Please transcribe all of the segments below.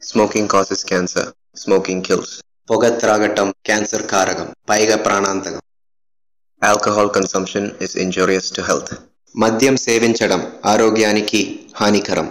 Smoking causes cancer. Smoking kills. పొగ త్రాగటం cancer కారకం, పైగా ప్రాణాంతకం. Alcohol consumption is injurious to health. మద్యం సేవించడం ఆరోగ్యానికి హానికరం.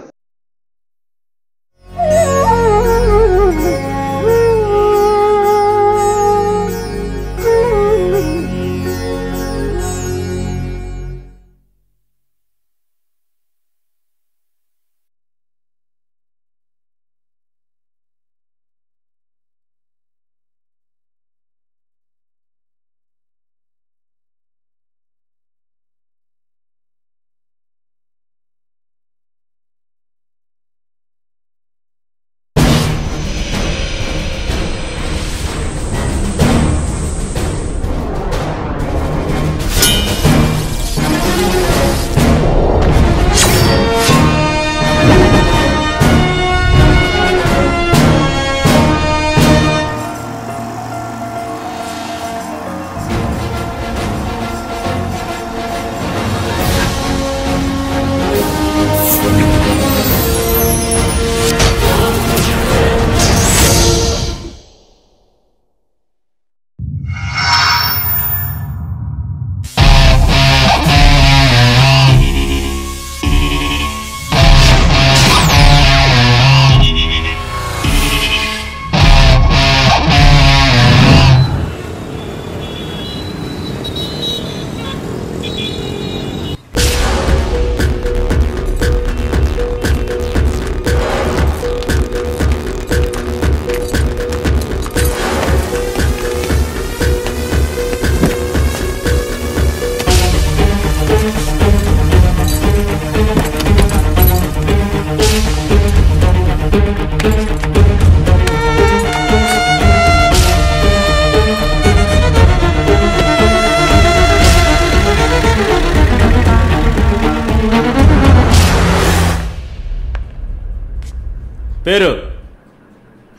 పేరు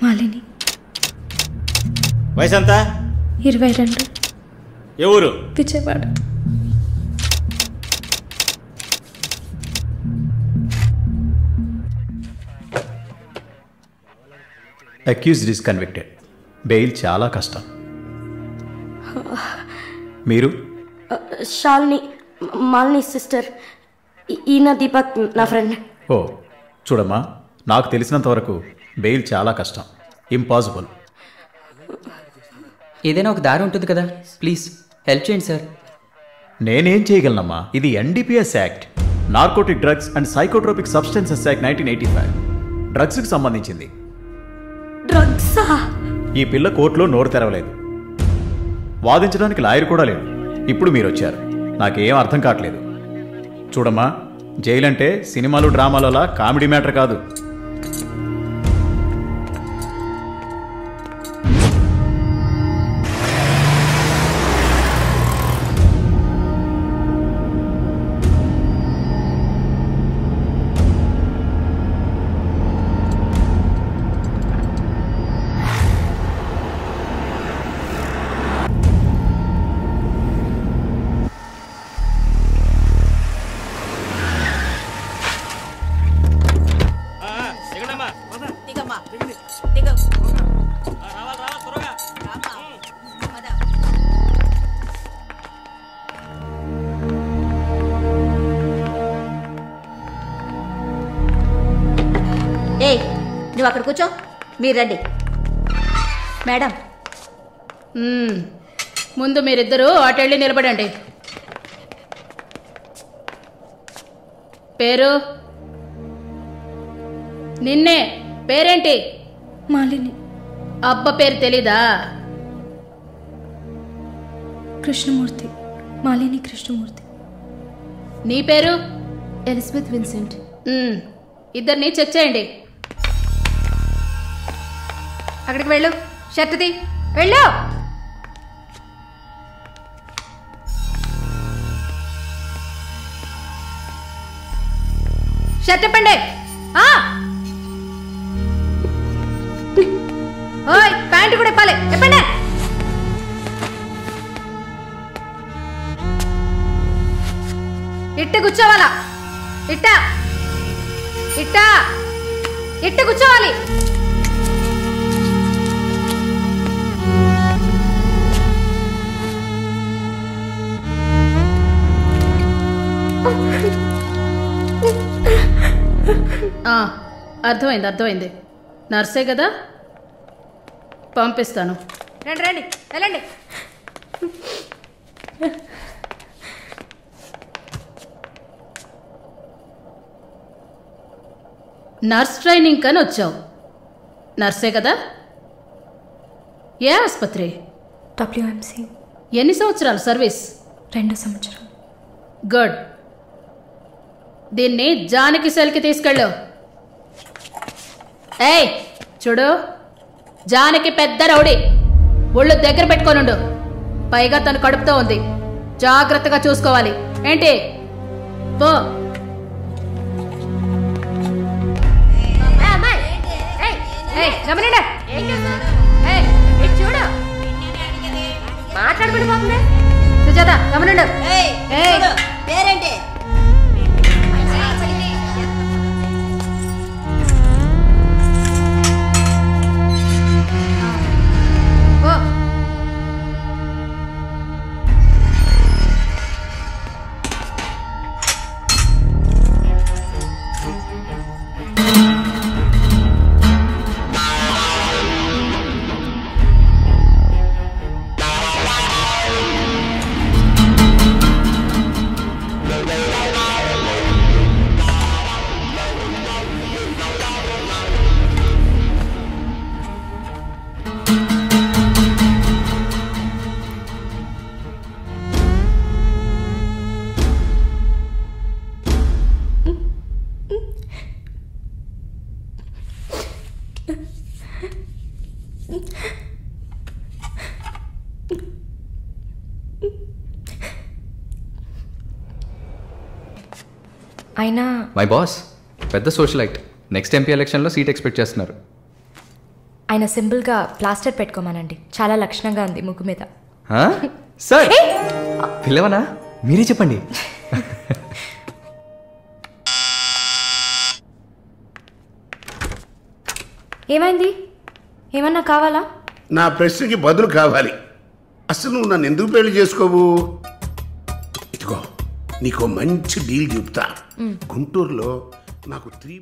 మాలిని. వయసు ఎంత? 22. ఏ ఊరు? Vijayawada. Accused is convicted. Bail చాలా కష్టం. మీరు? శాలిని, మాలిని సిస్టర్. ఈయన దీపక్ నా ఫ్రెండ్. ఓ చూడమ్మా, నాకు తెలిసినంత వరకు బెయిల్ చాలా కష్టం, ఇంపాసిబుల్. ఏదైనా ఒక దారి ఉంటుంది కదా, ప్లీజ్ హెల్ప్ చేయండి సార్. నేనేం చేయగలనమ్మా? ఇది NDPS act, narcotic drugs and psychotropic substances act 1985, డ్రగ్స్కి సంబంధించింది. డ్రగ్సా? ఈ పిల్ల కోర్టులో నోరు తెరవలేదు, వాదించడానికి లాయర్ కూడా లేడు. ఇప్పుడు మీరు వచ్చారు, నాకేం అర్థం కావట్లేదు. చూడమ్మా, జైలు అంటే సినిమాలు డ్రామాలలా కామెడీ మ్యాటర్ కాదు. నువ్వు అక్కడ కూర్చో, మీరు రండి. మేడం, ముందు మీరిద్దరూ అటెళ్ళి నిలబడండి. పేరు? నిన్నే. పేరేంటి? మాలిని. అబ్బ పేరు తెలీదా? కృష్ణమూర్తి. మాలిని కృష్ణమూర్తి. నీ పేరు? Elizabeth Vincent. ఇద్దరిని చెక్ చేయండి. అక్కడికి వెళ్ళు. షర్ట్ తీ, వెళ్ళు. షర్ట్ ఇప్పండి. ఓయ్, ప్యాంటు కూడా ఇప్పాలి. ఇప్పండి. ఇట్ట కూర్చోవాలా? ఇట్ట ఇట్ట ఇట్ట కూర్చోవాలి. అర్థమైంది నర్సే కదా, పంపిస్తాను. రండి రండి వెళ్ళండి. నర్స్ ట్రైనింగ్ కని వచ్చావు, నర్సే కదా? ఏ ఆసుపత్రి? WMC. ఎన్ని సంవత్సరాలు సర్వీస్? 2 సంవత్సరాలు. గుడ్. దీన్ని జానకి సెల్కి తీసుకెళ్ళు. ఏయ్ చూడు, జానకి పెద్ద రౌడీ, ఒళ్ళు దగ్గర పెట్టుకోనుండు. పైగా తను కడుపుతో ఉంది, జాగ్రత్తగా చూసుకోవాలి. ఏంటి పో. చూడు మాట్లాడబడి పోతుంది. సుజాత గమనండు. పేరేంటి? అయినా మై బాస్ పెద్ద సోషలైట్, నెక్స్ట్ ఎంపీ ఎలక్షన్లో సీట్ ఎక్స్పెక్ట్ చేస్తున్నారు. ఆయన సింపుల్గా ప్లాస్టర్ పెట్టుకోమానండి, చాలా లక్షణంగా ఉంది ముగ్గు మీద. సార్ పిల్లవనా, మీరే చెప్పండి. ఏమైంది? ఏమన్నా కావాలా? నా ప్రశ్నకి బదులు కావాలి. అసలు నువ్వు నన్ను ఎందుకు పెళ్లి చేసుకోవు? ఇదిగో నీకు మంచి డీల్ చెప్తా. గుంటూరులో నాకు 3